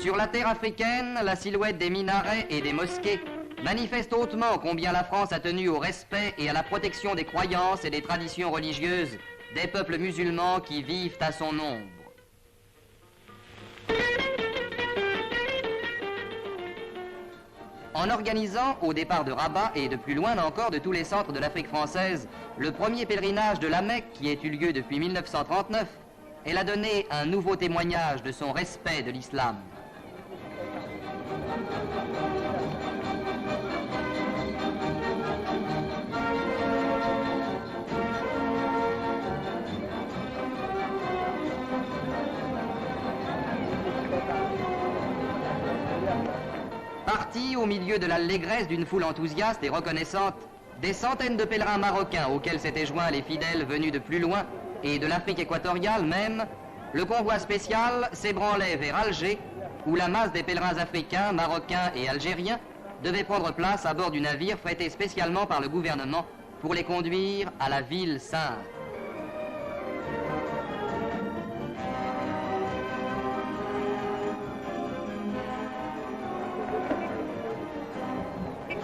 Sur la terre africaine, la silhouette des minarets et des mosquées manifeste hautement combien la France a tenu au respect et à la protection des croyances et des traditions religieuses des peuples musulmans qui vivent à son ombre. En organisant, au départ de Rabat et de plus loin encore de tous les centres de l'Afrique française, le premier pèlerinage de la Mecque qui ait eu lieu depuis 1939, elle a donné un nouveau témoignage de son respect de l'islam. Partis au milieu de l'allégresse d'une foule enthousiaste et reconnaissante, des centaines de pèlerins marocains auxquels s'étaient joints les fidèles venus de plus loin et de l'Afrique équatoriale même, le convoi spécial s'ébranlait vers Alger, où la masse des pèlerins africains, marocains et algériens devait prendre place à bord du navire frété spécialement par le gouvernement pour les conduire à la ville sainte.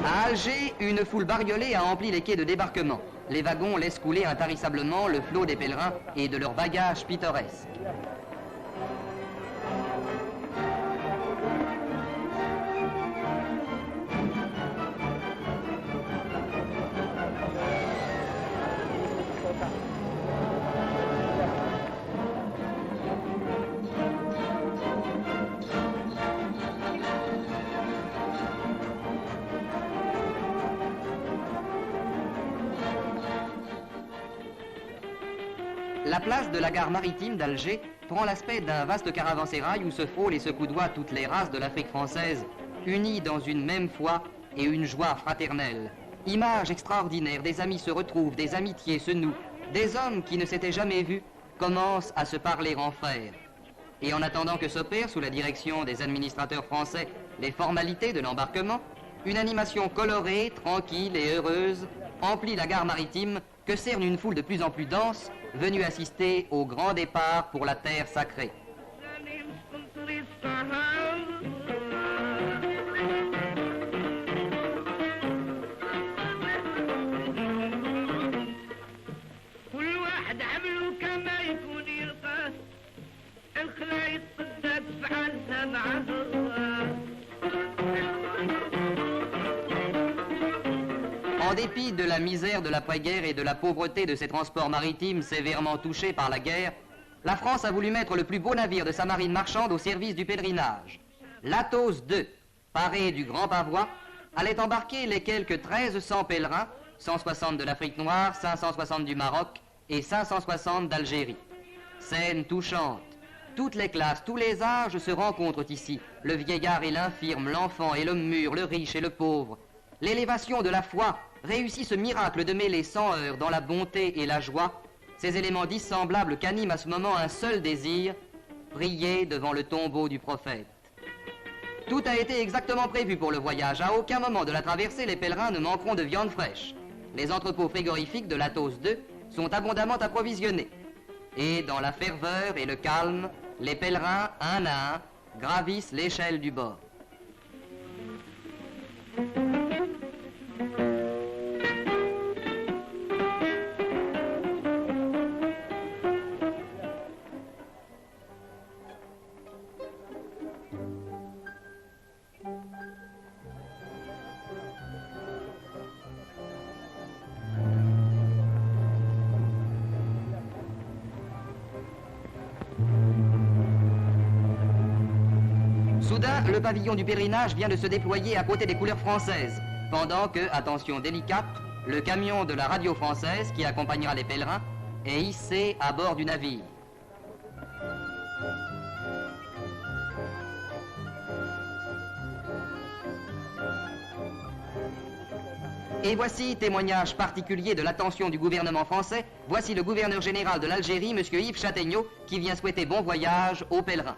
À Alger, une foule bariolée a empli les quais de débarquement. Les wagons laissent couler intarissablement le flot des pèlerins et de leurs bagages pittoresques. La place de la gare maritime d'Alger prend l'aspect d'un vaste caravansérail où se frôlent et se coudoient toutes les races de l'Afrique française, unies dans une même foi et une joie fraternelle. Image extraordinaire, des amis se retrouvent, des amitiés se nouent, des hommes qui ne s'étaient jamais vus commencent à se parler en frères. Et en attendant que s'opèrent, sous la direction des administrateurs français, les formalités de l'embarquement, une animation colorée, tranquille et heureuse emplit la gare maritime que cerne une foule de plus en plus dense venue assister au grand départ pour la terre sacrée. En dépit de la misère de l'après-guerre et de la pauvreté de ses transports maritimes sévèrement touchés par la guerre, la France a voulu mettre le plus beau navire de sa marine marchande au service du pèlerinage. L'Athos II, paré du Grand Pavois, allait embarquer les quelques 1300 pèlerins, 160 de l'Afrique noire, 560 du Maroc et 560 d'Algérie. Scène touchante. Toutes les classes, tous les âges se rencontrent ici. Le vieillard et l'infirme, l'enfant et l'homme mûr, le riche et le pauvre. L'élévation de la foi réussit ce miracle de mêler sans heurts dans la bonté et la joie, ces éléments dissemblables qu'anime à ce moment un seul désir, prier devant le tombeau du prophète. Tout a été exactement prévu pour le voyage. À aucun moment de la traversée, les pèlerins ne manqueront de viande fraîche. Les entrepôts frigorifiques de l'Athos II sont abondamment approvisionnés. Et dans la ferveur et le calme, les pèlerins, un à un, gravissent l'échelle du bord. Soudain, le pavillon du pèlerinage vient de se déployer à côté des couleurs françaises, pendant que, attention délicate, le camion de la radio française qui accompagnera les pèlerins est hissé à bord du navire. Et voici, témoignage particulier de l'attention du gouvernement français, voici le gouverneur général de l'Algérie, M. Yves Châtaigneau, qui vient souhaiter bon voyage aux pèlerins.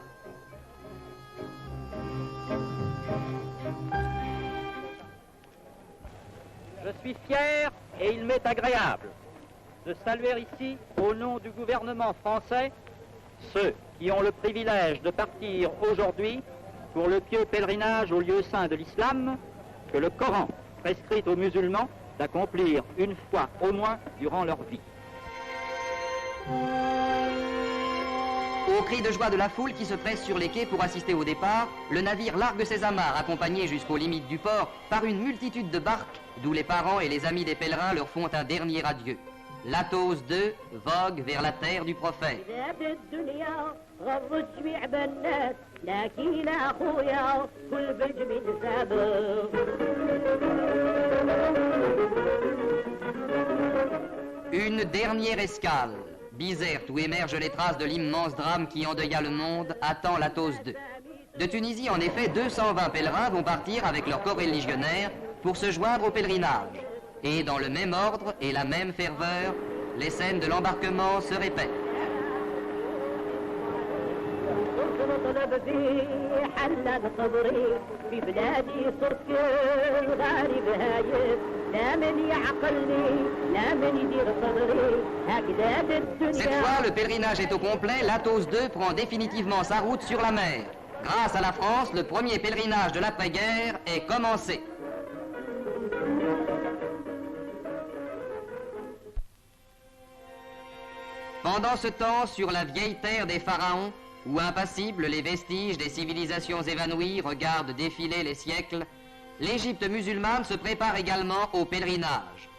Je suis fier et il m'est agréable de saluer ici, au nom du gouvernement français, ceux qui ont le privilège de partir aujourd'hui pour le pieux pèlerinage au lieu saint de l'islam que le Coran prescrit aux musulmans d'accomplir une fois au moins durant leur vie. Au cri de joie de la foule qui se presse sur les quais pour assister au départ, le navire largue ses amarres accompagné jusqu'aux limites du port par une multitude de barques d'où les parents et les amis des pèlerins leur font un dernier adieu. L'Athos II vogue vers la terre du prophète. Une dernière escale, Bizerte, où émergent les traces de l'immense drame qui endeuilla le monde, attend l'Athos II. De Tunisie, en effet, 220 pèlerins vont partir avec leur corps religionnaire pour se joindre au pèlerinage. Et dans le même ordre et la même ferveur, les scènes de l'embarquement se répètent. Cette fois, le pèlerinage est au complet, l'Athos II prend définitivement sa route sur la mer. Grâce à la France, le premier pèlerinage de l'après-guerre est commencé. Pendant ce temps, sur la vieille terre des pharaons, où impassibles les vestiges des civilisations évanouies regardent défiler les siècles, l'Égypte musulmane se prépare également au pèlerinage.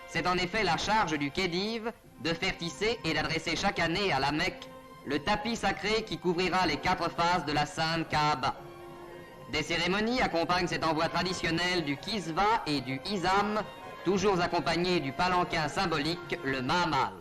C'est en effet la charge du Khedive de faire tisser et d'adresser chaque année à la Mecque le tapis sacré qui couvrira les 4 faces de la Sainte Kaaba. Des cérémonies accompagnent cet envoi traditionnel du Kisva et du Izam, toujours accompagnés du palanquin symbolique, le Mahmal.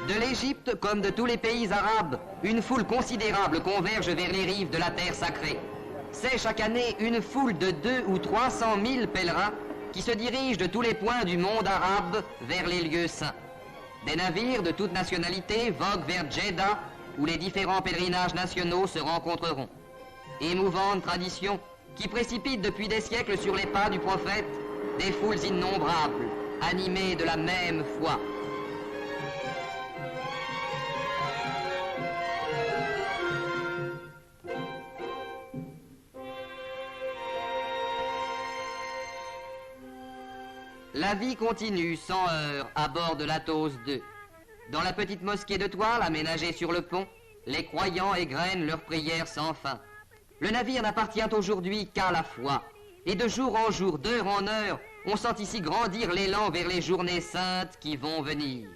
De l'Égypte, comme de tous les pays arabes, une foule considérable converge vers les rives de la terre sacrée. C'est chaque année une foule de 200 ou 300 000 pèlerins qui se dirigent de tous les points du monde arabe vers les lieux saints. Des navires de toute nationalité voguent vers Djeddah, où les différents pèlerinages nationaux se rencontreront. Émouvante tradition qui précipite depuis des siècles sur les pas du prophète des foules innombrables, animées de la même foi. La vie continue sans heurts à bord de l'Athos II. Dans la petite mosquée de toile aménagée sur le pont, les croyants égrènent leurs prières sans fin. Le navire n'appartient aujourd'hui qu'à la foi. Et de jour en jour, d'heure en heure, on sent ici grandir l'élan vers les journées saintes qui vont venir.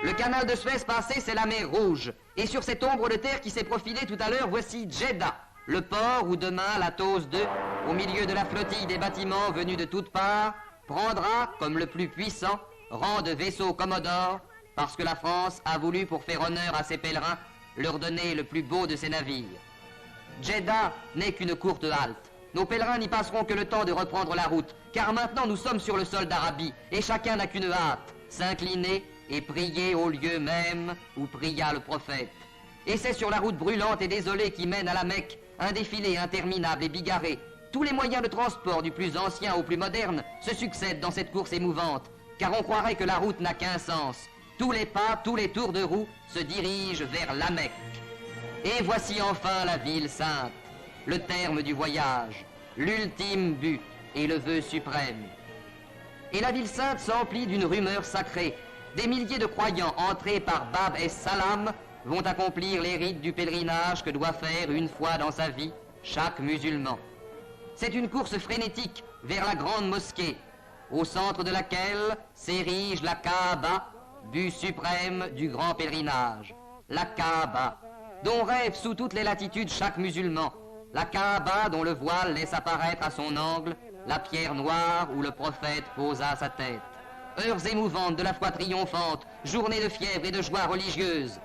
Le canal de Suez passé, c'est la mer Rouge. Et sur cette ombre de terre qui s'est profilée tout à l'heure, voici Djeddah, le port où demain l'Athos II, au milieu de la flottille des bâtiments venus de toutes parts, prendra, comme le plus puissant, rang de vaisseau Commodore, parce que la France a voulu, pour faire honneur à ses pèlerins, leur donner le plus beau de ses navires. Djeddah n'est qu'une courte halte. Nos pèlerins n'y passeront que le temps de reprendre la route, car maintenant nous sommes sur le sol d'Arabie, et chacun n'a qu'une hâte, s'incliner et prier au lieu même où pria le prophète. Et c'est sur la route brûlante et désolée qui mène à la Mecque un défilé interminable et bigarré. Tous les moyens de transport, du plus ancien au plus moderne, se succèdent dans cette course émouvante, car on croirait que la route n'a qu'un sens. Tous les pas, tous les tours de roue se dirigent vers la Mecque. Et voici enfin la ville sainte, le terme du voyage, l'ultime but et le vœu suprême. Et la ville sainte s'emplit d'une rumeur sacrée. Des milliers de croyants entrés par Bab es-Salam vont accomplir les rites du pèlerinage que doit faire une fois dans sa vie chaque musulman. C'est une course frénétique vers la grande mosquée, au centre de laquelle s'érige la Kaaba, but suprême du grand pèlerinage. La Kaaba, dont rêve sous toutes les latitudes chaque musulman. La Kaaba dont le voile laisse apparaître à son angle la pierre noire où le prophète posa sa tête. Heures émouvantes de la foi triomphante, journées de fièvre et de joie religieuse.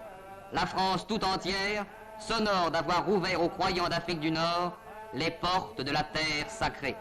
La France tout entière s'honore d'avoir ouvert aux croyants d'Afrique du Nord les portes de la terre sacrée.